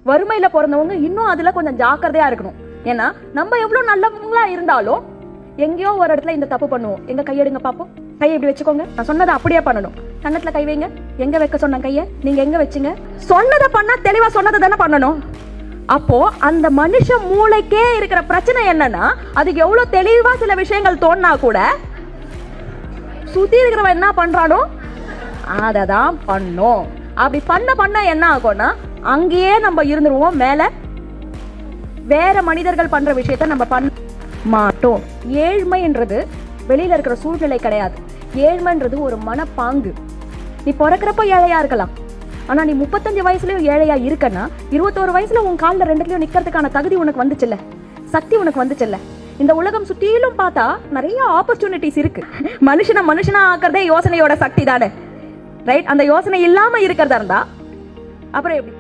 வறுமையில பிறந்தவங்க இன்னும் அதுல கொஞ்சம் ஜாக்கிரதையா இருக்கணும். ஏன்னா நம்ம எவ்வளவு நல்லவங்களா இருந்தாலும் எங்கேயோ ஒரு இடத்துல இந்த தப்பு பண்ணுவோம். எங்க கையெடுங்க பாப்போம், கையை இப்படி வச்சுக்கோங்க, நான் சொன்னதை அப்படியே பண்ணணும். கண்ணத்துல கை வைங்க, எங்க வைக்க சொன்ன கையை நீங்க எங்க வச்சுங்க, சொன்னதை பண்ணா தெளிவா சொன்னதை தானே பண்ணணும். அப்போ அந்த மனுஷ மூளைக்கே இருக்கிற பிரச்சனை என்னன்னா, அதுக்கு எவ்வளவு தெளிவா சில விஷயங்கள் தோணுனா கூட சுத்தி இருக்கிறவன் என்ன பண்றானோ அதை தான் பண்ணும். அப்படி பண்ண என்ன ஆகும்னா அங்கேயே நம்ம இருந்துருவோம். மேல வேற மனிதர்கள் பண்ற விஷயத்த நம்ம பண்ண மாட்டோம். ஏழ்மைன்றது வெளியில இருக்கிற சூழ்நிலை கிடையாது. ஏழ்மைன்றது ஒரு மனப்பாங்கு. நீ பிறக்கிறப்ப ஏழையா இருக்கலாம், ஆனா நீ 35 வயசுலயும் ஏழையா இருக்கன்னா 21 வயசுல உன் காலில் ரெண்டுலயும் நிக்கிறதுக்கான தகுதி உனக்கு வந்துச்சுல்ல, சக்தி உனக்கு வந்துச்சுல்ல. இந்த உலகம் சுற்றிலும் பார்த்தா நிறைய ஆப்பர்ச்சுனிட்டிஸ் இருக்கு. மனுஷனா ஆக்குறதே யோசனையோட சக்தி தானே, ரைட்? அந்த யோசனை இல்லாம இருக்கிறதா இருந்தா அப்புறம் எப்படி?